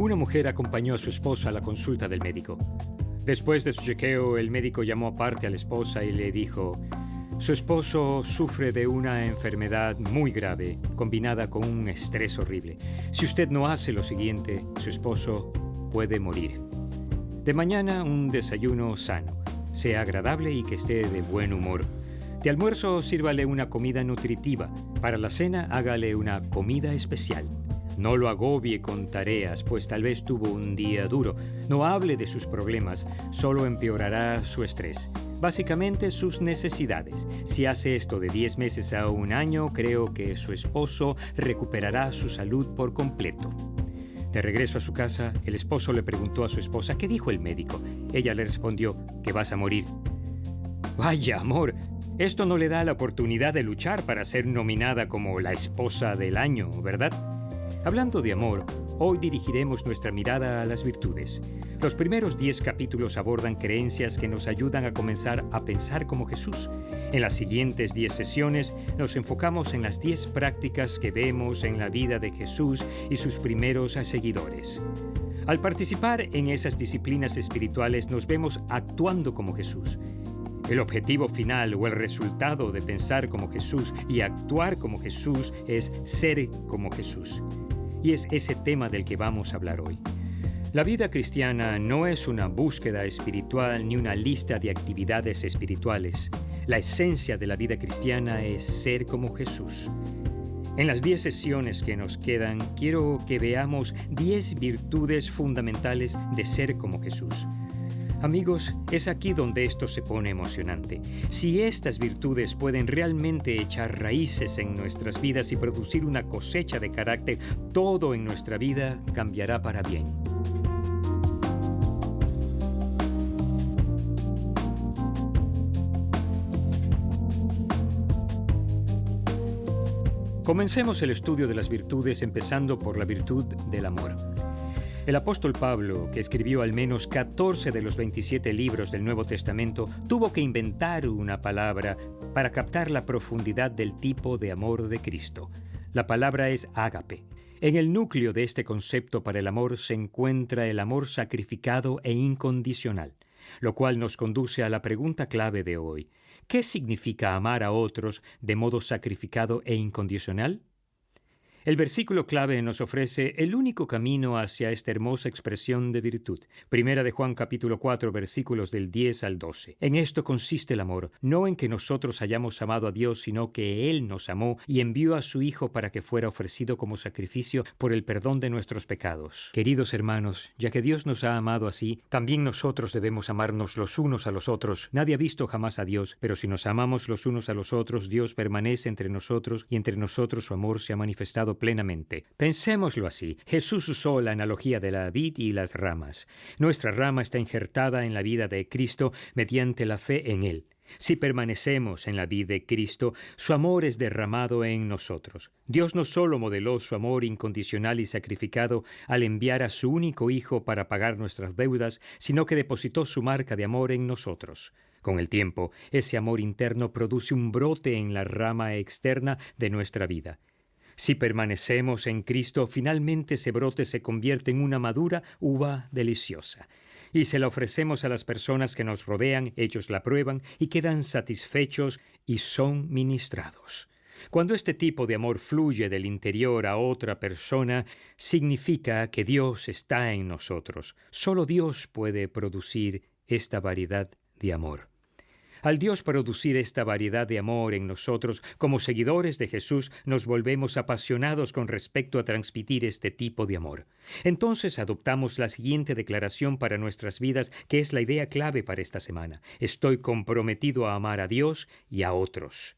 Una mujer acompañó a su esposa a la consulta del médico. Después de su chequeo, el médico llamó aparte a la esposa y le dijo: su esposo sufre de una enfermedad muy grave, combinada con un estrés horrible. Si usted no hace lo siguiente, su esposo puede morir. De mañana, un desayuno sano, sea agradable y que esté de buen humor. De almuerzo, sírvale una comida nutritiva. Para la cena, hágale una comida especial. No lo agobie con tareas, pues tal vez tuvo un día duro. No hable de sus problemas, solo empeorará su estrés. Básicamente, sus necesidades. Si hace esto de 10 meses a un año, creo que su esposo recuperará su salud por completo. De regreso a su casa, el esposo le preguntó a su esposa qué dijo el médico. Ella le respondió que vas a morir. Vaya, amor, esto no le da la oportunidad de luchar para ser nominada como la esposa del año, ¿verdad? Hablando de amor, hoy dirigiremos nuestra mirada a las virtudes. Los primeros 10 capítulos abordan creencias que nos ayudan a comenzar a pensar como Jesús. En las siguientes 10 sesiones nos enfocamos en las 10 prácticas que vemos en la vida de Jesús y sus primeros seguidores. Al participar en esas disciplinas espirituales nos vemos actuando como Jesús. El objetivo final o el resultado de pensar como Jesús y actuar como Jesús es ser como Jesús. Y es ese tema del que vamos a hablar hoy. La vida cristiana no es una búsqueda espiritual ni una lista de actividades espirituales. La esencia de la vida cristiana es ser como Jesús. En las 10 sesiones que nos quedan, quiero que veamos 10 virtudes fundamentales de ser como Jesús. Amigos, es aquí donde esto se pone emocionante. Si estas virtudes pueden realmente echar raíces en nuestras vidas y producir una cosecha de carácter, todo en nuestra vida cambiará para bien. Comencemos el estudio de las virtudes empezando por la virtud del amor. El apóstol Pablo, que escribió al menos 14 de los 27 libros del Nuevo Testamento, tuvo que inventar una palabra para captar la profundidad del tipo de amor de Cristo. La palabra es ágape. En el núcleo de este concepto para el amor se encuentra el amor sacrificado e incondicional, lo cual nos conduce a la pregunta clave de hoy. ¿Qué significa amar a otros de modo sacrificado e incondicional? El versículo clave nos ofrece el único camino hacia esta hermosa expresión de virtud. Primera de Juan capítulo 4, versículos del 10 al 12. En esto consiste el amor, no en que nosotros hayamos amado a Dios, sino que Él nos amó y envió a su Hijo para que fuera ofrecido como sacrificio por el perdón de nuestros pecados. Queridos hermanos, ya que Dios nos ha amado así, también nosotros debemos amarnos los unos a los otros. Nadie ha visto jamás a Dios, pero si nos amamos los unos a los otros, Dios permanece entre nosotros y entre nosotros su amor se ha manifestado plenamente. Pensémoslo así. Jesús usó la analogía de la vid y las ramas. Nuestra rama está injertada en la vida de Cristo mediante la fe en Él. Si permanecemos en la vid de Cristo, su amor es derramado en nosotros. Dios no solo modeló su amor incondicional y sacrificado al enviar a su único Hijo para pagar nuestras deudas, sino que depositó su marca de amor en nosotros. Con el tiempo, ese amor interno produce un brote en la rama externa de nuestra vida. Si permanecemos en Cristo, finalmente ese brote se convierte en una madura uva deliciosa. Y se la ofrecemos a las personas que nos rodean, ellos la prueban y quedan satisfechos y son ministrados. Cuando este tipo de amor fluye del interior a otra persona, significa que Dios está en nosotros. Solo Dios puede producir esta variedad de amor. Al Dios producir esta variedad de amor en nosotros, como seguidores de Jesús, nos volvemos apasionados con respecto a transmitir este tipo de amor. Entonces adoptamos la siguiente declaración para nuestras vidas, que es la idea clave para esta semana. Estoy comprometido a amar a Dios y a otros.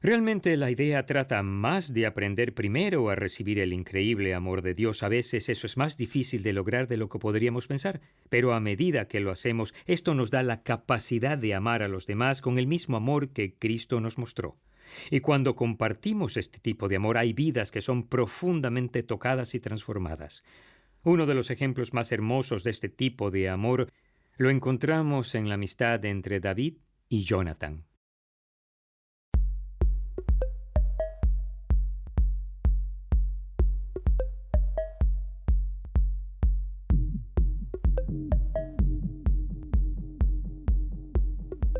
Realmente la idea trata más de aprender primero a recibir el increíble amor de Dios. A veces eso es más difícil de lograr de lo que podríamos pensar, pero a medida que lo hacemos, esto nos da la capacidad de amar a los demás con el mismo amor que Cristo nos mostró. Y cuando compartimos este tipo de amor, hay vidas que son profundamente tocadas y transformadas. Uno de los ejemplos más hermosos de este tipo de amor lo encontramos en la amistad entre David y Jonatán.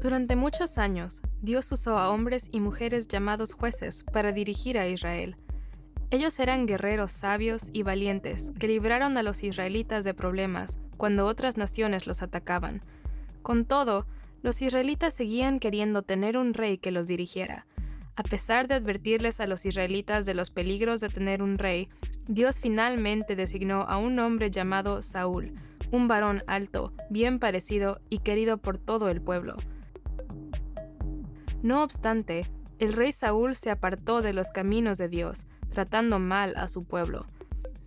Durante muchos años, Dios usó a hombres y mujeres llamados jueces para dirigir a Israel. Ellos eran guerreros sabios y valientes que libraron a los israelitas de problemas cuando otras naciones los atacaban. Con todo, los israelitas seguían queriendo tener un rey que los dirigiera. A pesar de advertirles a los israelitas de los peligros de tener un rey, Dios finalmente designó a un hombre llamado Saúl, un varón alto, bien parecido y querido por todo el pueblo. No obstante, el rey Saúl se apartó de los caminos de Dios, tratando mal a su pueblo.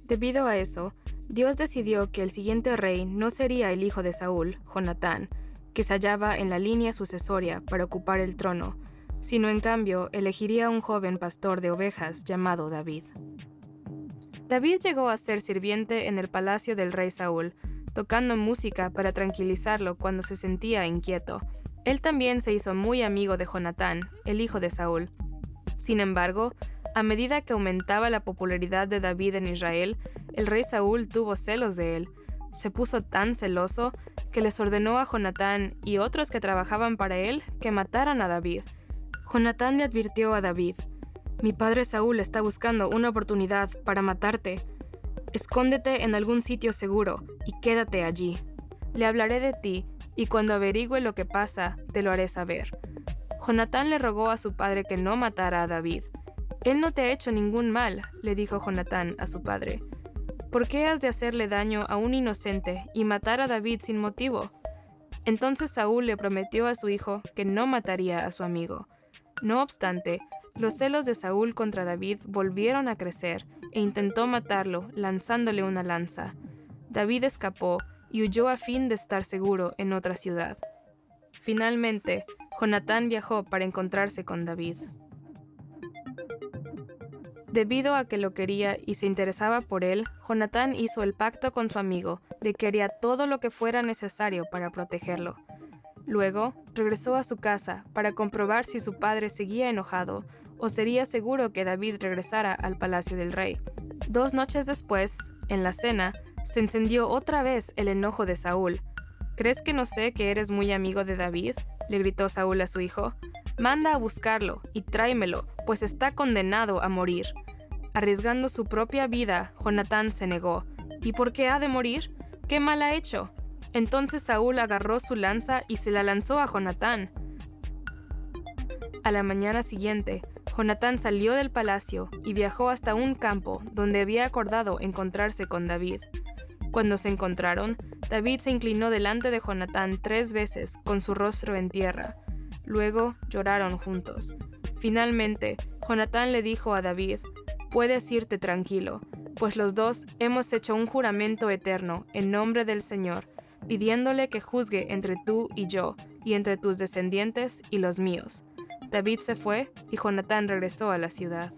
Debido a eso, Dios decidió que el siguiente rey no sería el hijo de Saúl, Jonatán, que se hallaba en la línea sucesoria para ocupar el trono, sino en cambio elegiría a un joven pastor de ovejas llamado David. David llegó a ser sirviente en el palacio del rey Saúl, tocando música para tranquilizarlo cuando se sentía inquieto. Él también se hizo muy amigo de Jonatán, el hijo de Saúl. Sin embargo, a medida que aumentaba la popularidad de David en Israel, el rey Saúl tuvo celos de él. Se puso tan celoso que les ordenó a Jonatán y otros que trabajaban para él que mataran a David. Jonatán le advirtió a David: «Mi padre Saúl está buscando una oportunidad para matarte. Escóndete en algún sitio seguro y quédate allí. Le hablaré de ti, y cuando averigüe lo que pasa, te lo haré saber». Jonatán le rogó a su padre que no matara a David. «Él no te ha hecho ningún mal», le dijo Jonatán a su padre. «¿Por qué has de hacerle daño a un inocente y matar a David sin motivo?». Entonces Saúl le prometió a su hijo que no mataría a su amigo. No obstante, los celos de Saúl contra David volvieron a crecer e intentó matarlo lanzándole una lanza. David escapó y huyó a fin de estar seguro en otra ciudad. Finalmente, Jonatán viajó para encontrarse con David. Debido a que lo quería y se interesaba por él, Jonatán hizo el pacto con su amigo de que haría todo lo que fuera necesario para protegerlo. Luego, regresó a su casa para comprobar si su padre seguía enojado o sería seguro que David regresara al palacio del rey. 2 noches después, en la cena, se encendió otra vez el enojo de Saúl. «¿Crees que no sé que eres muy amigo de David?», le gritó Saúl a su hijo. «Manda a buscarlo y tráemelo, pues está condenado a morir». Arriesgando su propia vida, Jonatán se negó. «¿Y por qué ha de morir? ¿Qué mal ha hecho?». Entonces Saúl agarró su lanza y se la lanzó a Jonatán. A la mañana siguiente, Jonatán salió del palacio y viajó hasta un campo donde había acordado encontrarse con David. Cuando se encontraron, David se inclinó delante de Jonatán 3 veces con su rostro en tierra. Luego lloraron juntos. Finalmente, Jonatán le dijo a David: «Puedes irte tranquilo, pues los dos hemos hecho un juramento eterno en nombre del Señor, pidiéndole que juzgue entre tú y yo, y entre tus descendientes y los míos». David se fue y Jonatán regresó a la ciudad.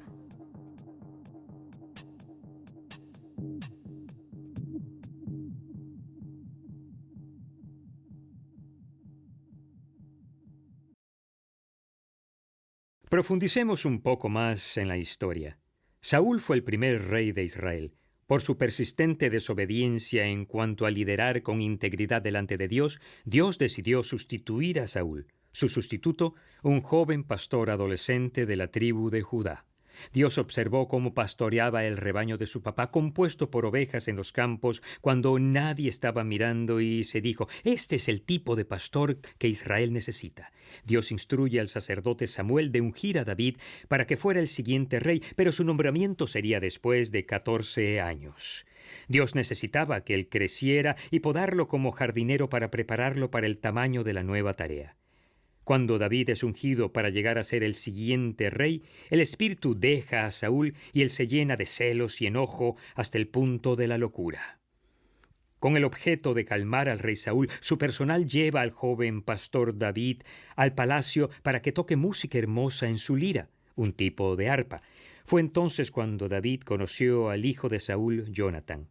Profundicemos un poco más en la historia. Saúl fue el primer rey de Israel. Por su persistente desobediencia en cuanto a liderar con integridad delante de Dios, Dios decidió sustituir a Saúl. Su sustituto, un joven pastor adolescente de la tribu de Judá. Dios observó cómo pastoreaba el rebaño de su papá, compuesto por ovejas en los campos, cuando nadie estaba mirando, y se dijo: «Este es el tipo de pastor que Israel necesita». Dios instruye al sacerdote Samuel de ungir a David para que fuera el siguiente rey, pero su nombramiento sería después de 14 años. Dios necesitaba que él creciera y podarlo como jardinero para prepararlo para el tamaño de la nueva tarea. Cuando David es ungido para llegar a ser el siguiente rey, el espíritu deja a Saúl y él se llena de celos y enojo hasta el punto de la locura. Con el objeto de calmar al rey Saúl, su personal lleva al joven pastor David al palacio para que toque música hermosa en su lira, un tipo de arpa. Fue entonces cuando David conoció al hijo de Saúl, Jonatán.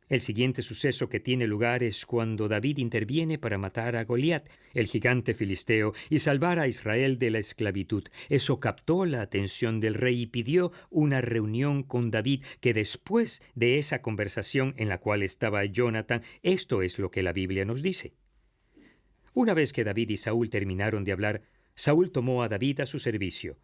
El siguiente suceso que tiene lugar es cuando David interviene para matar a Goliat, el gigante filisteo, y salvar a Israel de la esclavitud. Eso captó la atención del rey y pidió una reunión con David, que después de esa conversación en la cual estaba Jonatán, esto es lo que la Biblia nos dice. Una vez que David y Saúl terminaron de hablar, Saúl tomó a David a su servicio,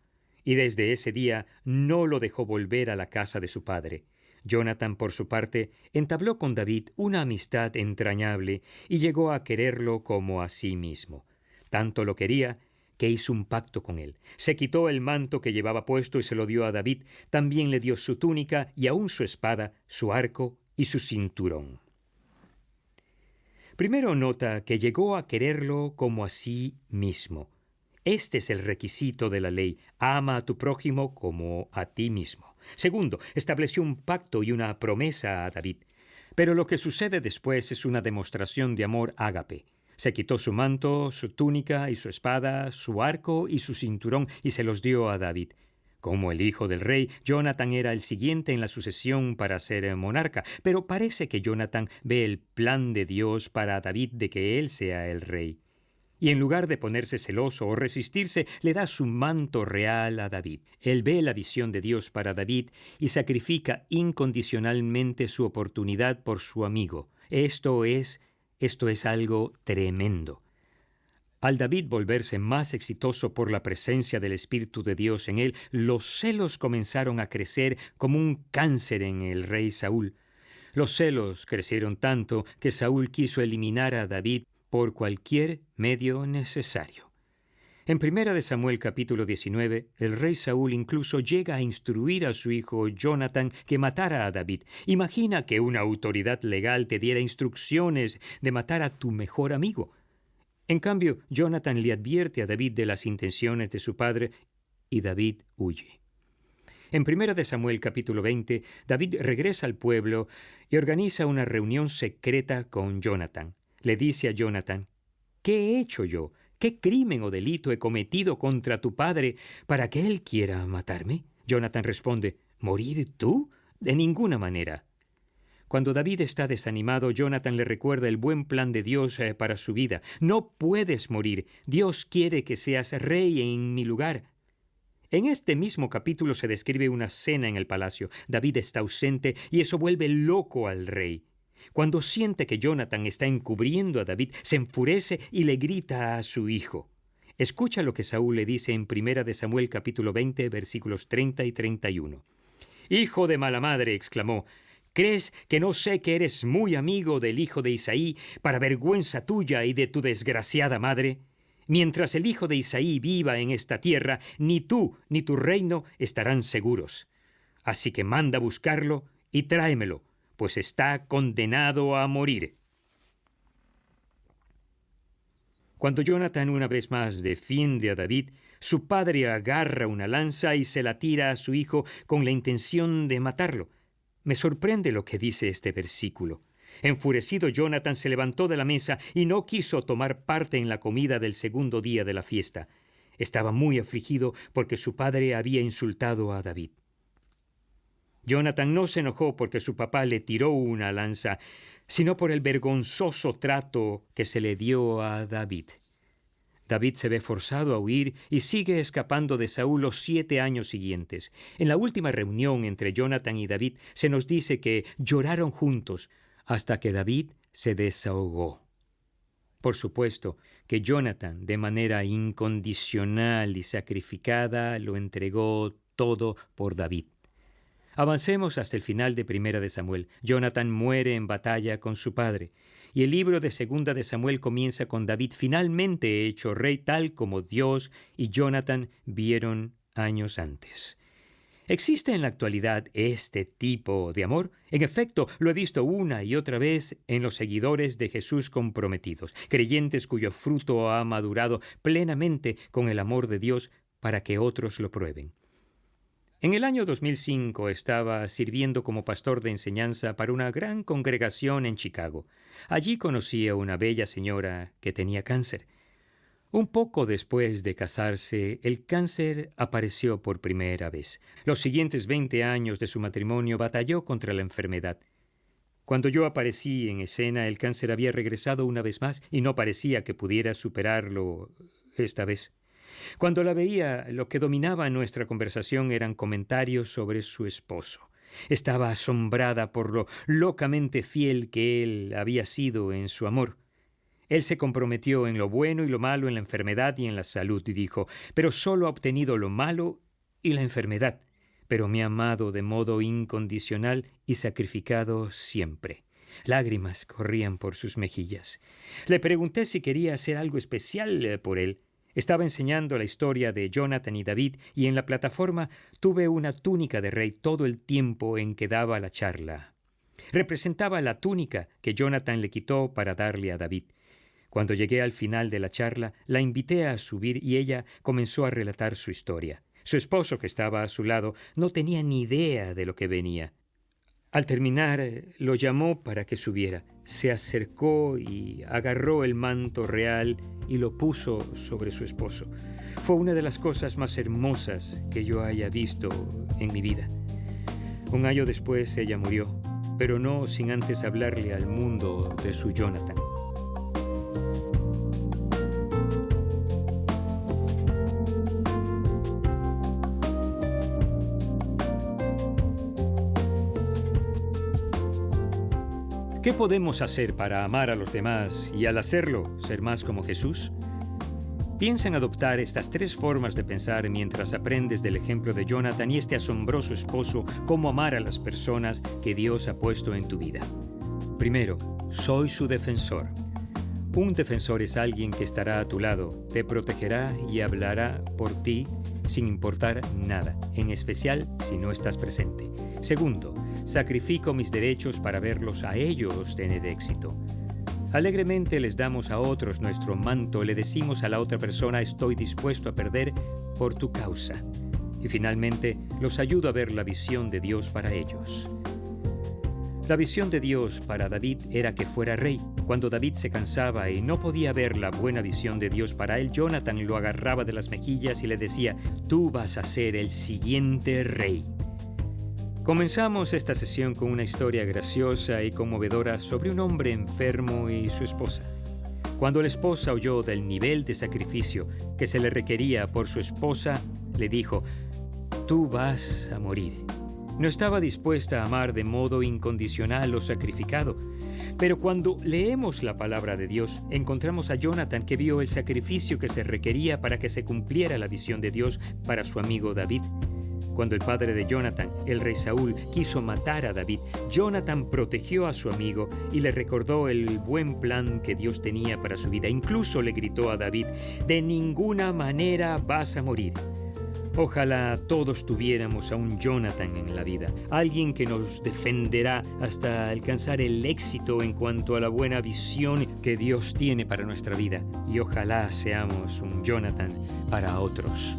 y desde ese día no lo dejó volver a la casa de su padre. Jonathan, por su parte, entabló con David una amistad entrañable y llegó a quererlo como a sí mismo. Tanto lo quería que hizo un pacto con él. Se quitó el manto que llevaba puesto y se lo dio a David. También le dio su túnica y aún su espada, su arco y su cinturón. Primero nota que llegó a quererlo como a sí mismo. Este es el requisito de la ley: ama a tu prójimo como a ti mismo. Segundo, estableció un pacto y una promesa a David. Pero lo que sucede después es una demostración de amor ágape. Se quitó su manto, su túnica y su espada, su arco y su cinturón, y se los dio a David. Como el hijo del rey, Jonathan era el siguiente en la sucesión para ser monarca, pero parece que Jonathan ve el plan de Dios para David de que él sea el rey. Y en lugar de ponerse celoso o resistirse, le da su manto real a David. Él ve la visión de Dios para David y sacrifica incondicionalmente su oportunidad por su amigo. Esto es algo tremendo. Al David volverse más exitoso por la presencia del Espíritu de Dios en él, los celos comenzaron a crecer como un cáncer en el rey Saúl. Los celos crecieron tanto que Saúl quiso eliminar a David por cualquier medio necesario. En 1 Samuel capítulo 19, el rey Saúl incluso llega a instruir a su hijo Jonathan que matara a David. Imagina que una autoridad legal te diera instrucciones de matar a tu mejor amigo. En cambio, Jonathan le advierte a David de las intenciones de su padre y David huye. En 1 Samuel capítulo 20, David regresa al pueblo y organiza una reunión secreta con Jonathan. Le dice a Jonathan: ¿qué he hecho yo? ¿Qué crimen o delito he cometido contra tu padre para que él quiera matarme? Jonathan responde: ¿morir tú? De ninguna manera. Cuando David está desanimado, Jonathan le recuerda el buen plan de Dios para su vida. No puedes morir. Dios quiere que seas rey en mi lugar. En este mismo capítulo se describe una cena en el palacio. David está ausente y eso vuelve loco al rey. Cuando siente que Jonathan está encubriendo a David, se enfurece y le grita a su hijo. Escucha lo que Saúl le dice en 1 Samuel capítulo 20, versículos 30 y 31. «Hijo de mala madre», exclamó, «¿crees que no sé que eres muy amigo del hijo de Isaí, para vergüenza tuya y de tu desgraciada madre? Mientras el hijo de Isaí viva en esta tierra, ni tú ni tu reino estarán seguros. Así que manda buscarlo y tráemelo, pues está condenado a morir». Cuando Jonathan una vez más defiende a David, su padre agarra una lanza y se la tira a su hijo con la intención de matarlo. Me sorprende lo que dice este versículo. Enfurecido, Jonathan se levantó de la mesa y no quiso tomar parte en la comida del segundo día de la fiesta. Estaba muy afligido porque su padre había insultado a David. Jonathan no se enojó porque su papá le tiró una lanza, sino por el vergonzoso trato que se le dio a David. David se ve forzado a huir y sigue escapando de Saúl los 7 años siguientes. En la última reunión entre Jonathan y David se nos dice que lloraron juntos hasta que David se desahogó. Por supuesto que Jonathan, de manera incondicional y sacrificada, lo entregó todo por David. Avancemos hasta el final de 1 Samuel. Jonathan muere en batalla con su padre, y el libro de 2 Samuel comienza con David finalmente hecho rey tal como Dios y Jonathan vieron años antes. ¿Existe en la actualidad este tipo de amor? En efecto, lo he visto una y otra vez en los seguidores de Jesús comprometidos, creyentes cuyo fruto ha madurado plenamente con el amor de Dios para que otros lo prueben. En el año 2005 estaba sirviendo como pastor de enseñanza para una gran congregación en Chicago. Allí conocí a una bella señora que tenía cáncer. Un poco después de casarse, el cáncer apareció por primera vez. Los siguientes 20 años de su matrimonio batalló contra la enfermedad. Cuando yo aparecí en escena, el cáncer había regresado una vez más y no parecía que pudiera superarlo esta vez. Cuando la veía, lo que dominaba nuestra conversación eran comentarios sobre su esposo. Estaba asombrada por lo locamente fiel que él había sido en su amor. Él se comprometió en lo bueno y lo malo, en la enfermedad y en la salud, y dijo, pero solo ha obtenido lo malo y la enfermedad, pero me ha amado de modo incondicional y sacrificado siempre. Lágrimas corrían por sus mejillas. Le pregunté si quería hacer algo especial por él. Estaba enseñando la historia de Jonathan y David, y en la plataforma tuve una túnica de rey todo el tiempo en que daba la charla. Representaba la túnica que Jonathan le quitó para darle a David. Cuando llegué al final de la charla, la invité a subir y ella comenzó a relatar su historia. Su esposo, que estaba a su lado, no tenía ni idea de lo que venía. Al terminar, lo llamó para que subiera. Se acercó y agarró el manto real y lo puso sobre su esposo. Fue una de las cosas más hermosas que yo haya visto en mi vida. Un año después ella murió, pero no sin antes hablarle al mundo de su Jonathan. ¿Qué podemos hacer para amar a los demás y al hacerlo ser más como Jesús? Piensa en adoptar estas 3 formas de pensar mientras aprendes del ejemplo de Jonathan y este asombroso esposo cómo amar a las personas que Dios ha puesto en tu vida. Primero, soy su defensor. Un defensor es alguien que estará a tu lado, te protegerá y hablará por ti sin importar nada, en especial si no estás presente. Segundo, sacrifico mis derechos para verlos a ellos tener éxito. Alegremente les damos a otros nuestro manto, le decimos a la otra persona, estoy dispuesto a perder por tu causa. Y finalmente, los ayudo a ver la visión de Dios para ellos. La visión de Dios para David era que fuera rey. Cuando David se cansaba y no podía ver la buena visión de Dios para él, Jonathan lo agarraba de las mejillas y le decía, tú vas a ser el siguiente rey. Comenzamos esta sesión con una historia graciosa y conmovedora sobre un hombre enfermo y su esposa. Cuando la esposa oyó del nivel de sacrificio que se le requería por su esposa, le dijo, tú vas a morir. No estaba dispuesta a amar de modo incondicional o sacrificado. Pero cuando leemos la palabra de Dios, encontramos a Jonathan que vio el sacrificio que se requería para que se cumpliera la visión de Dios para su amigo David. Cuando el padre de Jonathan, el rey Saúl, quiso matar a David, Jonathan protegió a su amigo y le recordó el buen plan que Dios tenía para su vida. Incluso le gritó a David, de ninguna manera vas a morir. Ojalá todos tuviéramos a un Jonathan en la vida, alguien que nos defenderá hasta alcanzar el éxito en cuanto a la buena visión que Dios tiene para nuestra vida. Y ojalá seamos un Jonathan para otros.